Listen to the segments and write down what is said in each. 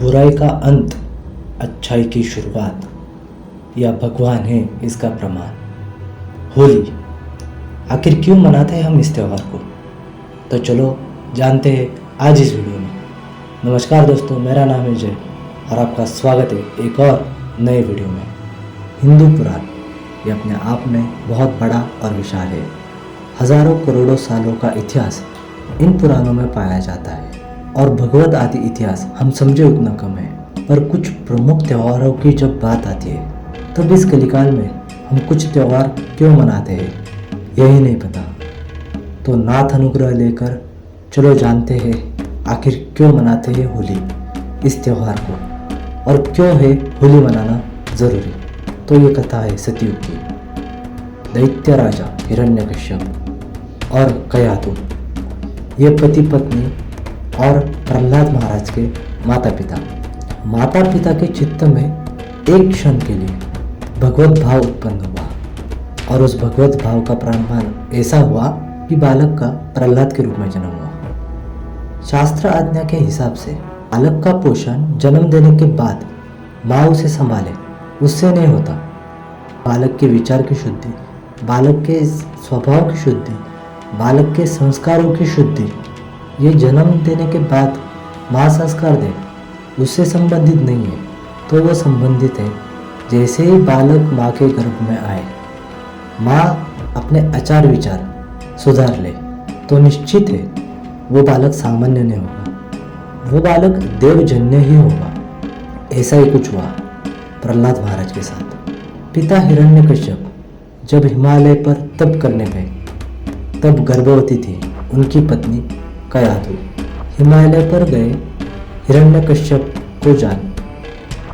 बुराई का अंत, अच्छाई की शुरुआत, या भगवान है इसका प्रमाण। होली आखिर क्यों मनाते हैं हम इस त्यौहार को? तो चलो जानते हैं आज इस वीडियो में। नमस्कार दोस्तों, मेरा नाम है जय और आपका स्वागत है एक और नए वीडियो में। हिंदू पुराण ये अपने आप में बहुत बड़ा और विशाल है। हजारों करोड़ों सालों का इतिहास इन पुराणों में पाया जाता है और भगवत आदि इतिहास हम समझे उतना कम है। पर कुछ प्रमुख त्योहारों की जब बात आती है तब इस कलिकाल में हम कुछ त्यौहार क्यों मनाते हैं यही नहीं पता। तो नाथ अनुग्रह लेकर चलो जानते हैं आखिर क्यों मनाते हैं होली इस त्यौहार को और क्यों है होली मनाना ज़रूरी। तो ये कथा है सतयुग की। दैत्य राजा हिरण्यकश्यप और कयाधु ये पति पत्नी और प्रहलाद महाराज के माता पिता के चित्त में एक क्षण के लिए भगवत भाव उत्पन्न हुआ और उस भगवत भाव का प्रमाण ऐसा हुआ कि बालक का प्रहलाद के रूप में जन्म हुआ। शास्त्र आज्ञा के हिसाब से बालक का पोषण जन्म देने के बाद माँ उसे संभाले उससे नहीं होता। बालक के विचार की शुद्धि, बालक के स्वभाव की शुद्धि, बालक के संस्कारों की शुद्धि ये जन्म देने के बाद माँ संस्कार दे उससे संबंधित नहीं है। तो वो संबंधित है जैसे ही बालक माँ के गर्भ में आए, माँ अपने आचार विचार सुधार ले तो निश्चित है वो बालक सामान्य नहीं होगा, वो बालक देवजन्य ही होगा। ऐसा ही कुछ हुआ प्रहलाद महाराज के साथ। पिता हिरण्यकश्यप जब हिमालय पर तप करने गए तब गर्भवती थी उनकी पत्नी कयाधु। हिमालय पर गए हिरण्यकश्यप को जान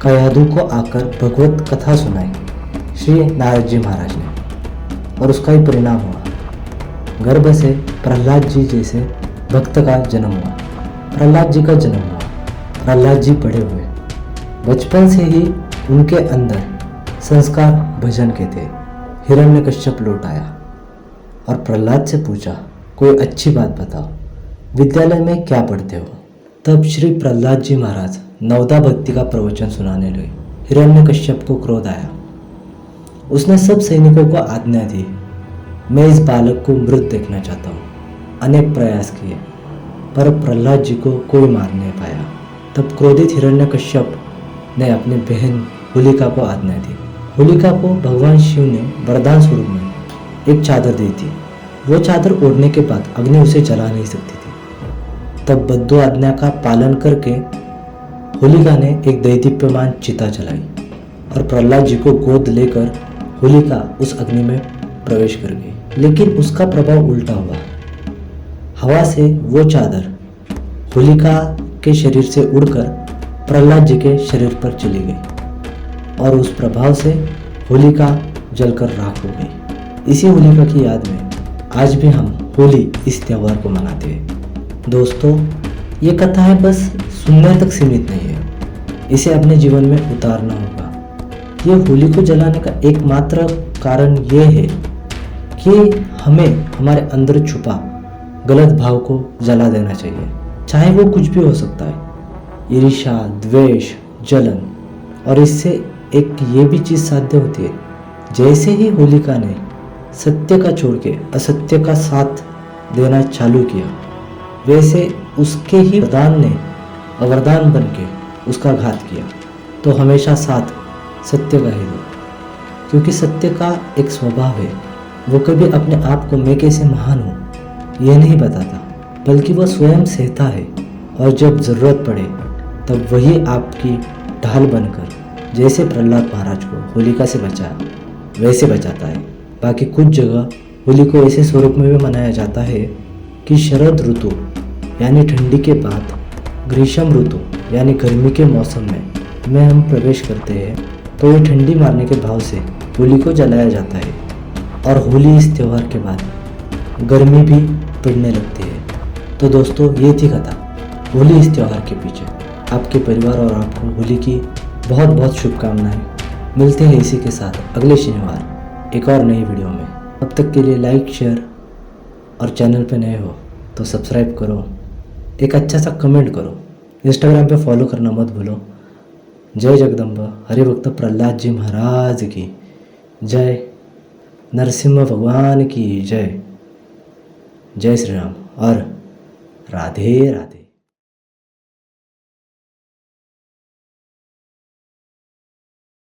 कयाधु को आकर भगवत कथा सुनाई श्री नारद जी महाराज ने और उसका ही परिणाम हुआ। गर्भ से प्रहलाद जी जैसे भक्त का जन्म हुआ, प्रहलाद जी का जन्म हुआ। प्रहलाद जी बड़े हुए, बचपन से ही उनके अंदर संस्कार भजन के थे। हिरण्यकश्यप लौट आया और प्रहलाद से पूछा कोई अच्छी बात बताओ, विद्यालय में क्या पढ़ते हो? तब श्री प्रहलाद जी महाराज नवदा भक्ति का प्रवचन सुनाने लगे। हिरण्यकश्यप को क्रोध आया, उसने सब सैनिकों को आज्ञा दी मैं इस बालक को मृत देखना चाहता हूँ। अनेक प्रयास किए पर प्रहलाद जी को कोई मार नहीं पाया। तब क्रोधित हिरण्यकश्यप ने अपनी बहन होलिका को आज्ञा दी। होलिका को भगवान शिव ने वरदान स्वरूप में एक चादर दी थी। वो चादर ओढ़ने के बाद अग्नि उसे जला नहीं सकती थी। तब बद्ध आज्ञा का पालन करके होलिका ने एक दैदीप्यमान चिता जलाई और प्रहलाद जी को गोद लेकर होलिका उस अग्नि में प्रवेश कर गई। लेकिन उसका प्रभाव उल्टा हुआ। हवा से वो चादर होलिका के शरीर से उड़कर प्रहलाद जी के शरीर पर चली गई और उस प्रभाव से होलिका जलकर राख हो गई। इसी होलिका की याद में आज भी हम होली इस त्यौहार को मनाते हैं। दोस्तों, ये कथाएं बस सुनने तक सीमित नहीं है, इसे अपने जीवन में उतारना होगा। ये होली को जलाने का एकमात्र कारण ये है कि हमें हमारे अंदर छुपा गलत भाव को जला देना चाहिए, चाहे वो कुछ भी हो सकता है। ईर्ष्या, द्वेष, जलन, और इससे एक ये भी चीज़ साध्य होती है, जैसे ही होलिका ने सत्य का छोड़ के असत्य का साथ देना चालू किया वैसे उसके ही वरदान ने अवरदान बन के उसका घात किया। तो हमेशा साथ सत्य का ही दो, क्योंकि सत्य का एक स्वभाव है, वो कभी अपने आप को मैं कैसे महान हूँ यह नहीं बताता, बल्कि वह स्वयं सहता है और जब ज़रूरत पड़े तब वही आपकी ढाल बनकर जैसे प्रहलाद महाराज को होलिका से बचाया वैसे बचाता है। बाकी कुछ जगह होली को ऐसे स्वरूप में भी मनाया जाता है कि शरद ऋतु यानी ठंडी के बाद ग्रीष्म ऋतु यानी गर्मी के मौसम में हम प्रवेश करते हैं तो ये ठंडी मारने के भाव से होली को जलाया जाता है और होली इस त्यौहार के बाद गर्मी भी पड़ने लगती है। तो दोस्तों, ये थी कथा होली इस त्यौहार के पीछे। आपके परिवार और आपको होली की बहुत बहुत शुभकामनाएं। मिलते हैं इसी के साथ अगले शनिवार एक और नई वीडियो में। तब तक के लिए लाइक, शेयर और चैनल पर नए हो तो सब्सक्राइब करो, एक अच्छा सा कमेंट करो इंस्टाग्राम पे फॉलो करना मत भूलो। जय जगदम्बा। हरिभक्त प्रहलाद जी महाराज की जय। नरसिम्हा भगवान की जय। जय श्री राम और राधे राधे।